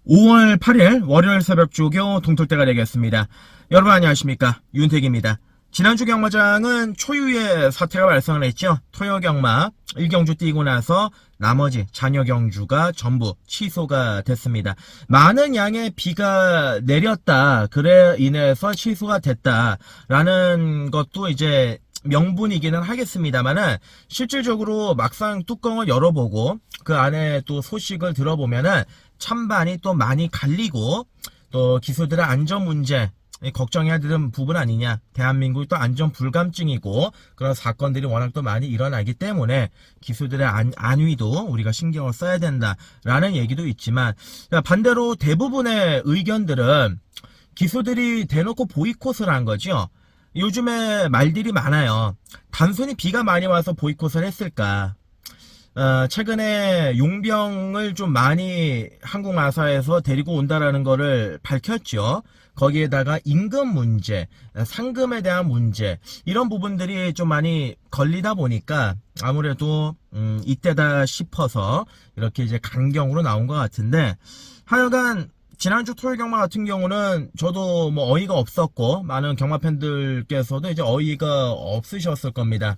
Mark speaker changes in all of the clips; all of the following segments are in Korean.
Speaker 1: 5월 8일 월요일 새벽 조교 동틀대가 되겠습니다. 여러분 안녕하십니까, 윤택입니다. 지난주 경마장은 초유의 사태가 발생을 했죠. 토요 경마 1경주 뛰고 나서 나머지 잔여 경주가 전부 취소가 됐습니다. 많은 양의 비가 내렸다, 그래 인해서 취소가 됐다라는 것도 이제 명분이기는 하겠습니다만은, 실질적으로 막상 뚜껑을 열어보고 그 안에 또 소식을 들어보면은 찬반이 또 많이 갈리고, 또 기수들의 안전 문제 걱정해야 되는 부분 아니냐, 대한민국이 또 안전 불감증이고 그런 사건들이 워낙 또 많이 일어나기 때문에 기수들의 안위도 우리가 신경을 써야 된다라는 얘기도 있지만, 반대로 대부분의 의견들은 기수들이 대놓고 보이콧을 한 거죠. 요즘에 말들이 많아요. 단순히 비가 많이 와서 보이콧을 했을까? 최근에 용병을 좀 많이 한국 마사에서 데리고 온다라는 거를 밝혔죠. 거기에다가 임금 문제, 상금에 대한 문제, 이런 부분들이 좀 많이 걸리다 보니까 아무래도 이때다 싶어서 이렇게 이제 강경으로 나온 것 같은데, 하여간 지난주 토요일 경마 같은 경우는 저도 뭐 어이가 없었고, 많은 경마 팬들께서도 이제 어이가 없으셨을 겁니다.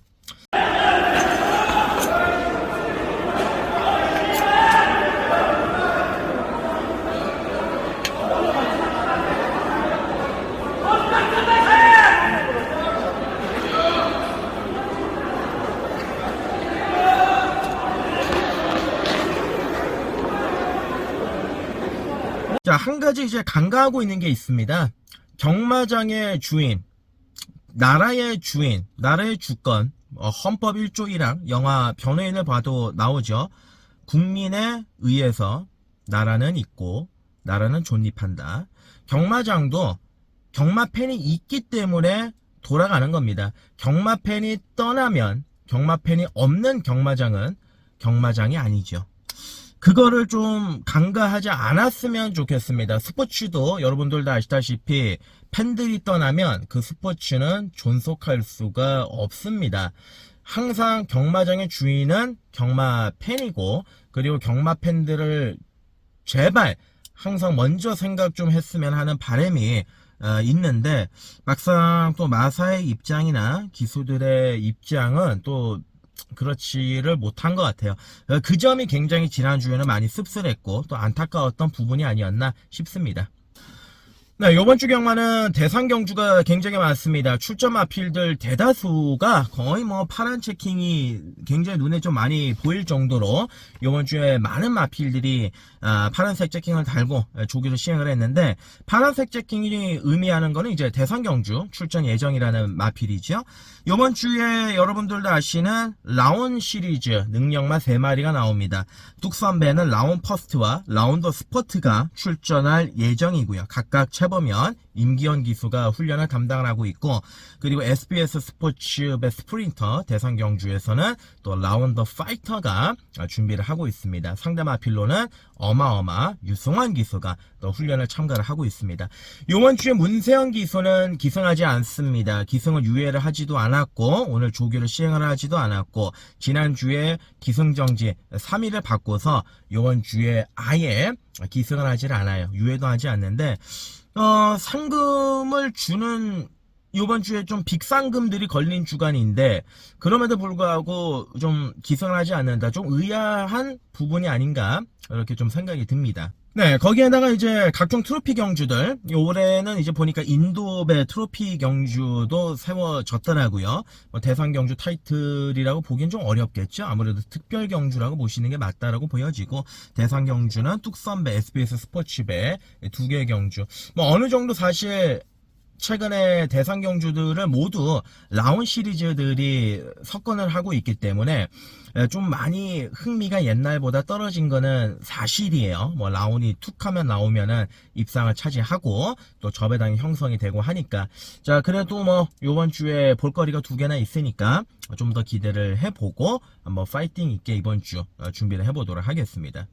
Speaker 1: 자, 한 가지 이제 간과하고 있는 게 있습니다. 경마장의 주인, 나라의 주인, 나라의 주권, 헌법 1조 1항, 영화 변호인을 봐도 나오죠. 국민에 의해서 나라는 있고 나라는 존립한다. 경마장도 경마팬이 있기 때문에 돌아가는 겁니다. 경마팬이 떠나면, 경마팬이 없는 경마장은 경마장이 아니죠. 그거를 좀 간과하지 않았으면 좋겠습니다. 스포츠도 여러분들도 아시다시피 팬들이 떠나면 그 스포츠는 존속할 수가 없습니다. 항상 경마장의 주인은 경마 팬이고, 그리고 경마 팬들을 제발 항상 먼저 생각 좀 했으면 하는 바람이 있는데, 막상 또 마사의 입장이나 기수들의 입장은 또 그렇지를 못한 것 같아요. 그 점이 굉장히 지난주에는 많이 씁쓸했고 또 안타까웠던 부분이 아니었나 싶습니다. 네, 요번주 경마는 대상 경주가 굉장히 많습니다. 출전 마필들 대다수가 거의 뭐 파란 체킹이 굉장히 눈에 좀 많이 보일 정도로 요번주에 많은 마필들이 파란색 체킹을 달고 조기로 시행을 했는데, 파란색 체킹이 의미하는 거는 이제 대상 경주 출전 예정이라는 마필이죠. 요번주에 여러분들도 아시는 라온 시리즈 능력마 3마리가 나옵니다. 뚝선배는 라온 퍼스트와 라온 더 스포트가 출전할 예정이고요. 각각 최보면 임기현 기수가 훈련을 담당을 하고 있고, 그리고 SBS 스포츠배 스프린터 대상 경주에서는 또 라운 더 파이터가 준비를 하고 있습니다. 상대 마필로는 어마어마 유승환 기수가 또 훈련을 참가를 하고 있습니다. 이번 주에 문세영 기수는 기승하지 않습니다. 기승을 유예를 하지도 않았고 오늘 조교를 시행을 하지도 않았고, 지난주에 기승정지 3일을 바꿔서 이번 주에 아예 기승을 하질 않아요. 유예도 하지 않는데, 상금을 주는 이번 주에 좀 빅상금들이 걸린 주간인데, 그럼에도 불구하고 좀 기승을 하지 않는다, 좀 의아한 부분이 아닌가, 이렇게 좀 생각이 듭니다. 네, 거기에다가 이제 각종 트로피 경주들, 올해는 이제 보니까 인도배 트로피 경주도 세워졌더라고요. 대상 경주 타이틀이라고 보기엔 좀 어렵겠죠. 아무래도 특별 경주라고 보시는 게 맞다라고 보여지고, 대상 경주는 뚝선배, SBS 스포츠배 2개의 경주. 어느 정도 사실 최근에 대상 경주들을 모두 라온 시리즈들이 석권을 하고 있기 때문에 좀 많이 흥미가 옛날보다 떨어진 거는 사실이에요. 라온이 툭 하면 나오면은 입상을 차지하고 또 저배당이 형성이 되고 하니까, 자, 그래도 요번 주에 볼거리가 2개나 있으니까 좀 더 기대를 해보고 한번 파이팅 있게 이번 주 준비를 해보도록 하겠습니다.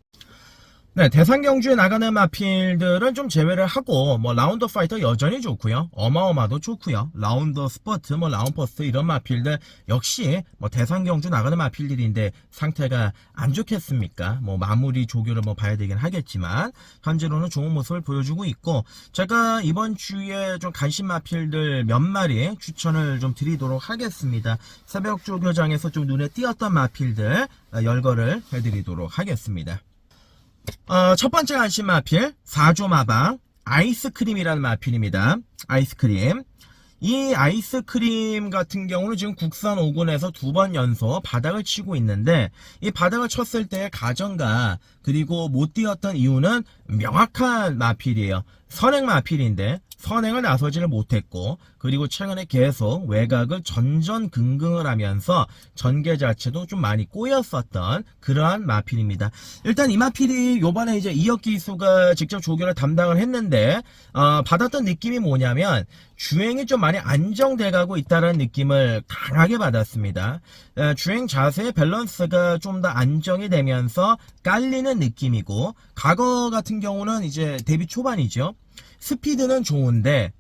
Speaker 1: 네, 대상 경주에 나가는 마필들은 좀 제외를 하고, 뭐, 라운더 파이터 여전히 좋고요. 어마어마도 좋고요. 라운더 스퍼트, 뭐, 라운퍼스트 이런 마필들 역시, 뭐, 대상 경주 나가는 마필들인데 상태가 안 좋겠습니까? 뭐, 마무리 조교를 뭐, 봐야 되긴 하겠지만, 현재로는 좋은 모습을 보여주고 있고, 제가 이번 주에 좀 관심 마필들 몇 마리 추천을 좀 드리도록 하겠습니다. 새벽 조교장에서 좀 눈에 띄었던 마필들 열거를 해드리도록 하겠습니다. 첫 번째 관심 마필 4조 마방 아이스크림이라는 마필입니다. 아이스크림. 이 아이스크림 같은 경우는 지금 국산 5군에서 2번 연속 바닥을 치고 있는데, 이 바닥을 쳤을 때의 가정과 그리고 못 뛰었던 이유는 명확한 마필이에요. 선행 마필인데 선행을 나서지를 못했고, 그리고 최근에 계속 외곽을 전전긍긍을 하면서 전개 자체도 좀 많이 꼬였었던 그러한 마필입니다. 일단 이 마필이 요번에 이제 이혁 기수가 직접 조교를 담당을 했는데 받았던 느낌이 뭐냐면 주행이 좀 많이 안정돼 가고 있다는 느낌을 강하게 받았습니다. 주행 자세의 밸런스가 좀 더 안정이 되면서 깔리는 느낌이고, 과거 같은 경우는 이제 데뷔 초반이죠. 스피드는 좋은데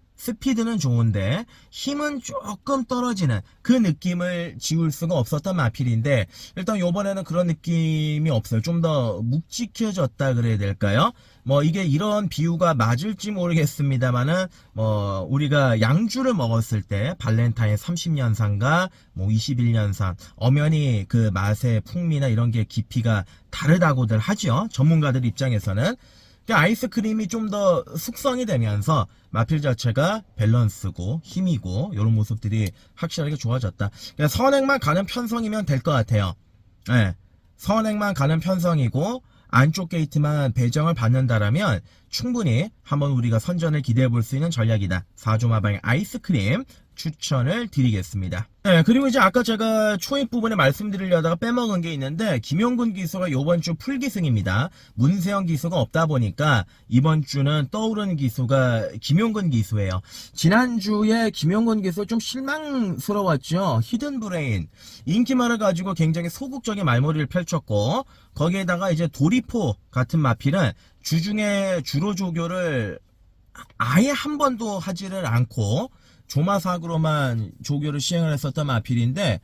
Speaker 1: 힘은 조금 떨어지는 그 느낌을 지울 수가 없었던 마필인데, 일단 요번에는 그런 느낌이 없어요. 좀 더 묵직해졌다 그래야 될까요? 뭐 이게 이런 비유가 맞을지 모르겠습니다만은, 뭐 우리가 양주를 먹었을 때 발렌타인 30년산과 뭐 21년산 엄연히 그 맛의 풍미나 이런 게 깊이가 다르다고들 하죠. 전문가들 입장에서는. 아이스크림이 좀 더 숙성이 되면서 마필 자체가 밸런스고 힘이고 이런 모습들이 확실하게 좋아졌다. 선행만 가는 편성이면 될 것 같아요. 네, 선행만 가는 편성이고 안쪽 게이트만 배정을 받는다라면 충분히 한번 우리가 선전을 기대해 볼 수 있는 전략이다. 4조 마방의 아이스크림 추천을 드리겠습니다. 네, 그리고 이제 아까 제가 초입 부분에 말씀드리려다가 빼먹은 게 있는데, 김용근 기수가 요번 주 풀기승입니다. 문세영 기수가 없다 보니까 이번 주는 떠오르는 기수가 김용근 기수예요. 지난주에 김용근 기수 좀 실망스러웠죠. 히든브레인 인기말을 가지고 굉장히 소극적인 말머리를 펼쳤고, 거기에다가 이제 도리포 같은 마필은 주중에 주로 조교를 아예 한 번도 하지를 않고 조마삭으로만 조교를 시행을 했었던 마필인데,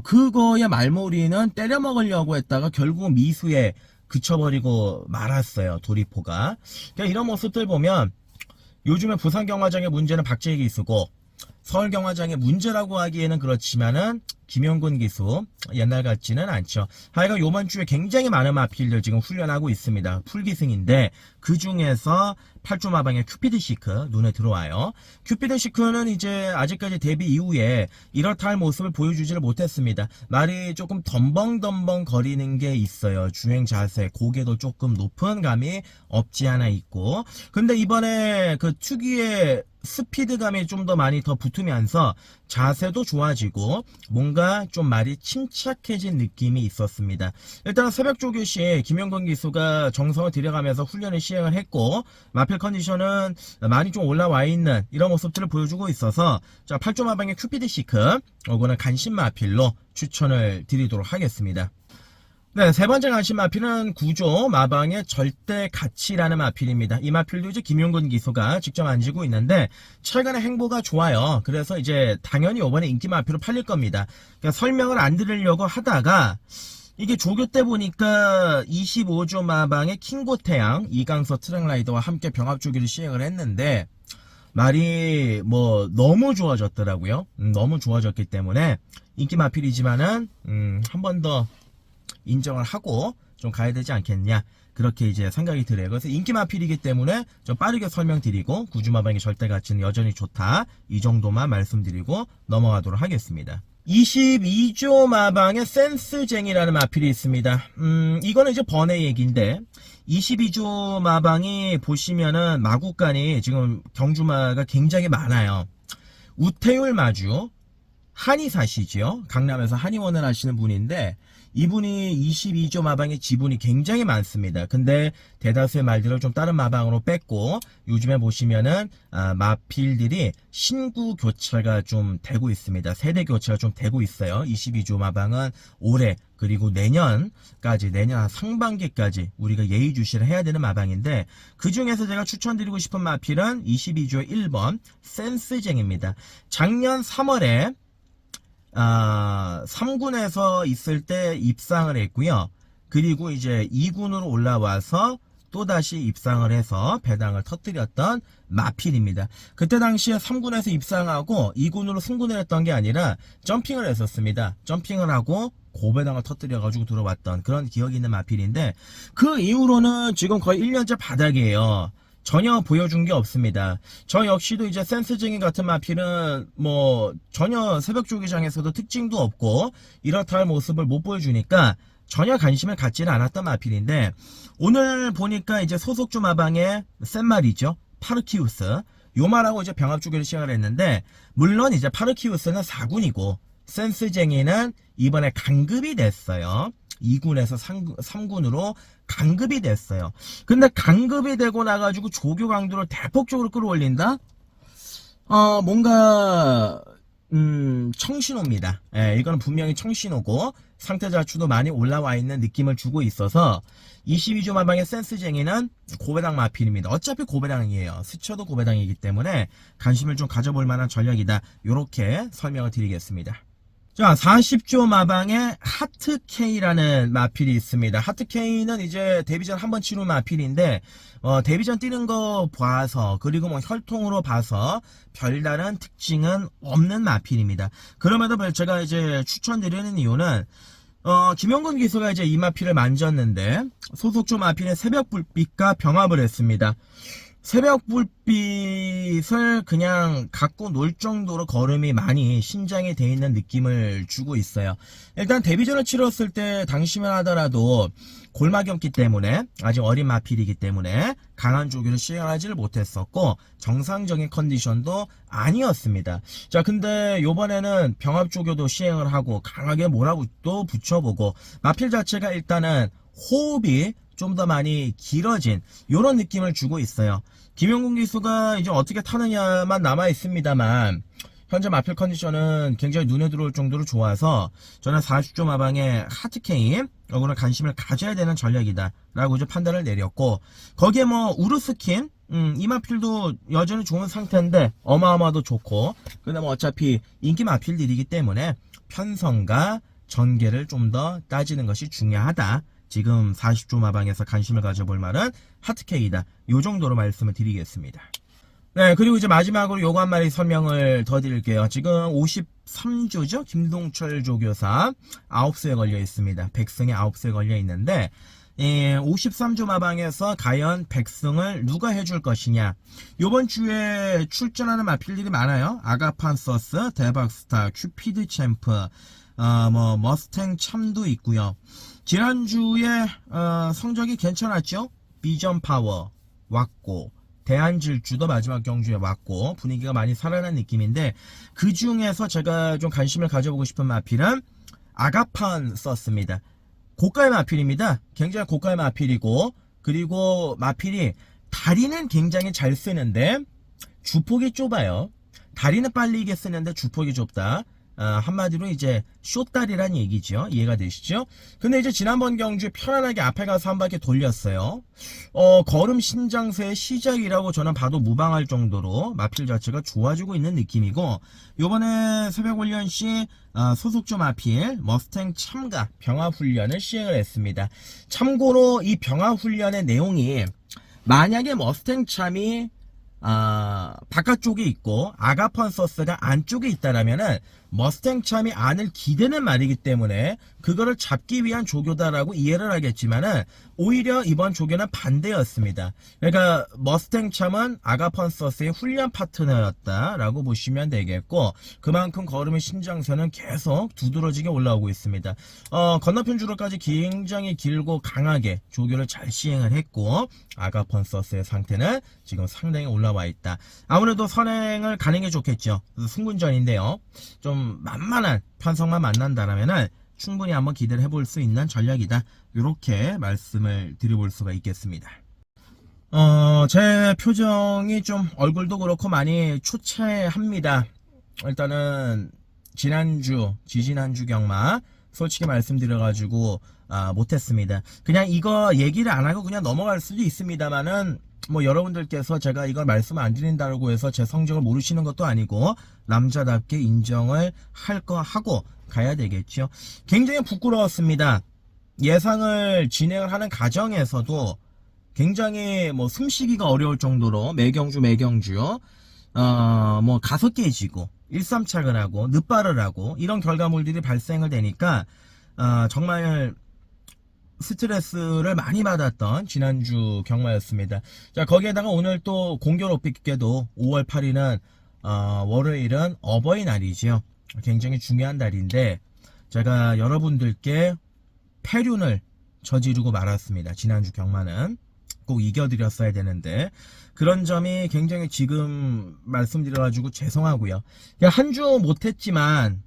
Speaker 1: 그거의 말머리는 때려 먹으려고 했다가 결국 미수에 그쳐버리고 말았어요. 도리포가. 그러니까 이런 모습들 보면 요즘에 부산경마장의 문제는 박재희 기수고, 서울경마장의 문제라고 하기에는 그렇지만은 김용근 기수 옛날 같지는 않죠. 하여간 요번 주에 굉장히 많은 마필들 지금 훈련하고 있습니다. 풀기승인데 그 중에서 8조 마방의 큐피드 시크 눈에 들어와요. 큐피드 시크는 이제 아직까지 데뷔 이후에 이렇다 할 모습을 보여주지를 못했습니다. 말이 조금 덤벙덤벙 거리는 게 있어요. 주행 자세, 고개도 조금 높은 감이 없지 않아 있고, 근데 이번에 그 특유의 스피드감이 좀 더 많이 더 붙으면서 자세도 좋아지고 뭔가 좀 말이 침착해진 느낌이 있었습니다. 일단 새벽 조교 시 김용근 기수가 정성을 들여가면서 훈련을 시행을 했고, 마필 컨디션은 많이 좀 올라와 있는 이런 모습들을 보여주고 있어서, 자 8조 마방의 큐피드 시크 이거는 간신 마필로 추천을 드리도록 하겠습니다. 네, 세 번째 관심 마필은 9조 마방의 절대 가치라는 마필입니다. 이 마필도 이제 김용근 기수가 직접 만지고 있는데 최근에 행보가 좋아요. 그래서 이제 당연히 이번에 인기 마필로 팔릴 겁니다. 그러니까 설명을 안 드리려고 하다가 이게 조교 때 보니까 25조 마방의 킹고태양 이강서 트랙라이더와 함께 병합조기를 시행을 했는데 말이 뭐 너무 좋아졌더라고요. 너무 좋아졌기 때문에 인기 마필이지만은 한 번 더 인정을 하고 좀 가야 되지 않겠냐, 그렇게 이제 생각이 들어요. 그래서 인기 마필이기 때문에 좀 빠르게 설명드리고 9조 마방의 절대 가치는 여전히 좋다, 이 정도만 말씀드리고 넘어가도록 하겠습니다. 22조 마방의 센스쟁이라는 마필이 있습니다. 이거는 이제 번외 얘기인데, 22조 마방이 보시면은 마구간이 지금 경주마가 굉장히 많아요. 우태율 마주 한의사시죠. 강남에서 한의원을 하시는 분인데 이분이 22조 마방의 지분이 굉장히 많습니다. 근데 대다수의 말들을 좀 다른 마방으로 뺐고 요즘에 보시면은 마필들이 신구 교체가 좀 되고 있습니다. 세대 교체가 좀 되고 있어요. 22조 마방은 올해 그리고 내년까지, 내년 상반기까지 우리가 예의주시를 해야 되는 마방인데, 그 중에서 제가 추천드리고 싶은 마필은 22조 1번 센스쟁입니다. 작년 3월에 3군에서 있을 때 입상을 했고요. 그리고 이제 2군으로 올라와서 또다시 입상을 해서 배당을 터뜨렸던 마필입니다. 그때 당시에 3군에서 입상하고 2군으로 승군을 했던 게 아니라 점핑을 했었습니다. 점핑을 하고 고배당을 터뜨려가지고 들어왔던 그런 기억이 있는 마필인데, 그 이후로는 지금 거의 1년째 바닥이에요. 전혀 보여준 게 없습니다. 저 역시도 이제 센스쟁이 같은 마필은 뭐 전혀 새벽 조기장에서도 특징도 없고 이렇다 할 모습을 못 보여주니까 전혀 관심을 갖지는 않았던 마필인데, 오늘 보니까 이제 소속주 마방에 센 말이죠. 파르키우스. 요 말하고 이제 병합 주기를 시작을 했는데, 물론 이제 파르키우스는 4군이고 센스쟁이는 이번에 강급이 됐어요. 2군에서 3군으로 강급이 됐어요. 근데 강급이 되고 나가지고 조교 강도를 대폭적으로 끌어올린다? 뭔가 청신호입니다. 예, 이거는 분명히 청신호고 상태 자추도 많이 올라와 있는 느낌을 주고 있어서 22조 마방의 센스쟁이는 고배당 마필입니다. 어차피 고배당이에요. 스쳐도 고배당이기 때문에 관심을 좀 가져볼 만한 전략이다. 요렇게 설명을 드리겠습니다. 자, 40조 마방에 하트K라는 마필이 있습니다. 하트K는 이제 데뷔전 한번 치른 마필인데, 데뷔전 뛰는 거 봐서, 그리고 뭐 혈통으로 봐서 별다른 특징은 없는 마필입니다. 그럼에도 제가 이제 추천드리는 이유는, 김영근 기수가 이제 이 마필을 만졌는데, 소속조 마필의 새벽불빛과 병합을 했습니다. 새벽불빛을 그냥 갖고 놀 정도로 걸음이 많이 신장이 돼 있는 느낌을 주고 있어요. 일단 데뷔전을 치렀을 때 당시만 하더라도 골막이었기 때문에, 아직 어린 마필이기 때문에 강한 조교를 시행하지를 못했었고 정상적인 컨디션도 아니었습니다. 자, 근데 요번에는 병합 조교도 시행을 하고 강하게 몰아붙도 붙여보고 마필 자체가 일단은 호흡이 좀 더 많이 길어진 이런 느낌을 주고 있어요. 김용gun 기수가 이제 어떻게 타느냐만 남아 있습니다만, 현재 마필 컨디션은 굉장히 눈에 들어올 정도로 좋아서 저는 40조 마방의 하트케인 이거는 관심을 가져야 되는 전략이다 라고 이제 판단을 내렸고, 거기에 뭐 우르스킨 이 마필도 여전히 좋은 상태인데 어마어마도 좋고, 근데 뭐 어차피 인기 마필들이기 때문에 편성과 전개를 좀 더 따지는 것이 중요하다. 지금 40조 마방에서 관심을 가져볼 만한 하트케이다. 요 정도로 말씀을 드리겠습니다. 네, 그리고 이제 마지막으로 요거 한 마리 설명을 더 드릴게요. 지금 53조죠? 김동철 조교사 9수에 걸려 있습니다. 백승에 9수에 걸려 있는데, 53조 마방에서 과연 백승을 누가 해줄 것이냐. 요번 주에 출전하는 마필들이 많아요. 아가판서스, 대박스타, 큐피드 챔프, 머스탱 참도 있고요. 지난주에 성적이 괜찮았죠. 비전 파워 왔고, 대한질주도 마지막 경주에 왔고 분위기가 많이 살아난 느낌인데, 그 중에서 제가 좀 관심을 가져보고 싶은 마필은 아가판 썼습니다. 고가의 마필입니다. 굉장히 고가의 마필이고, 그리고 마필이 다리는 굉장히 잘 쓰는데 주폭이 좁아요. 다리는 빨리 이게 쓰는데 주폭이 좁다. 한마디로 이제 쇼다리란 얘기죠. 이해가 되시죠? 근데 이제 지난번 경주에 편안하게 앞에 가서 한 바퀴 돌렸어요. 걸음 신장세의 시작이라고 저는 봐도 무방할 정도로 마필 자체가 좋아지고 있는 느낌이고, 요번에 새벽훈련시 소속조 마필 머스탱 참가 병합훈련을 시행을 했습니다. 참고로 이 병합훈련의 내용이, 만약에 머스탱 참이 바깥쪽에 있고 아가펀서스가 안쪽에 있다라면은 머스탱 참이 안을 기대는 말이기 때문에 그거를 잡기 위한 조교다라고 이해를 하겠지만은, 오히려 이번 조교는 반대였습니다. 그러니까 머스탱 참은 아가펀서스의 훈련 파트너였다라고 보시면 되겠고, 그만큼 걸음의 신장선은 계속 두드러지게 올라오고 있습니다. 건너편 주로까지 굉장히 길고 강하게 조교를 잘 시행을 했고, 아가펀서스의 상태는 지금 상당히 올라와 있다. 아무래도 선행을 가는 게 좋겠죠. 승군전인데요. 좀 만만한 편성만 만난다라면은 충분히 한번 기대를 해볼 수 있는 전략이다. 이렇게 말씀을 드려볼 수가 있겠습니다. 제 표정이 좀 얼굴도 그렇고 많이 초췌합니다. 일단은 지지난주 경마 솔직히 말씀드려가지고 못했습니다. 그냥 이거 얘기를 안 하고 그냥 넘어갈 수도 있습니다만은 뭐 여러분들께서 제가 이걸 말씀 안 드린다고 해서 제 성적을 모르시는 것도 아니고 남자답게 인정을 할 거 하고 가야 되겠죠. 굉장히 부끄러웠습니다. 예상을 진행을 하는 과정에서도 굉장히 뭐 숨쉬기가 어려울 정도로 매경주 뭐 5개 지고 1-3착을 하고 늦발을 하고 이런 결과물들이 발생을 되니까 정말 스트레스를 많이 받았던 지난주 경마였습니다. 자, 거기에다가 오늘 또 공교롭게도 5월 8일은 월요일은 어버이날이죠. 굉장히 중요한 날인데 제가 여러분들께 패륜을 저지르고 말았습니다. 지난주 경마는 꼭 이겨드렸어야 되는데 그런 점이 굉장히 지금 말씀드려가지고 죄송하고요. 한 주 못했지만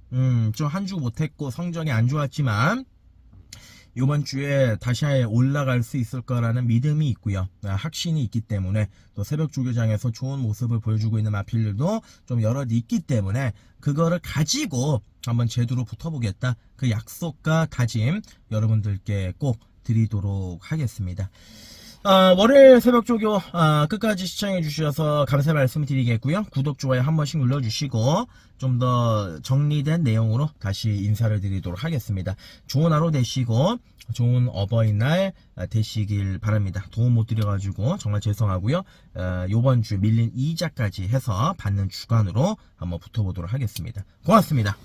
Speaker 1: 좀 한 주 못했고 성적이 안 좋았지만 이번 주에 다시 올라갈 수 있을 거라는 믿음이 있고요. 확신이 있기 때문에 또 새벽 조교장에서 좋은 모습을 보여주고 있는 마필들도 좀 여럿 있기 때문에 그거를 가지고 한번 제대로 붙어보겠다. 그 약속과 다짐 여러분들께 꼭 드리도록 하겠습니다. 월요일 새벽 조교 끝까지 시청해 주셔서 감사 말씀 드리겠고요. 구독, 좋아요 한 번씩 눌러주시고 좀 더 정리된 내용으로 다시 인사를 드리도록 하겠습니다. 좋은 하루 되시고 좋은 어버이날 되시길 바랍니다. 도움 못 드려가지고 정말 죄송하고요. 요번 주 밀린 이자까지 해서 받는 주간으로 한번 붙어보도록 하겠습니다. 고맙습니다.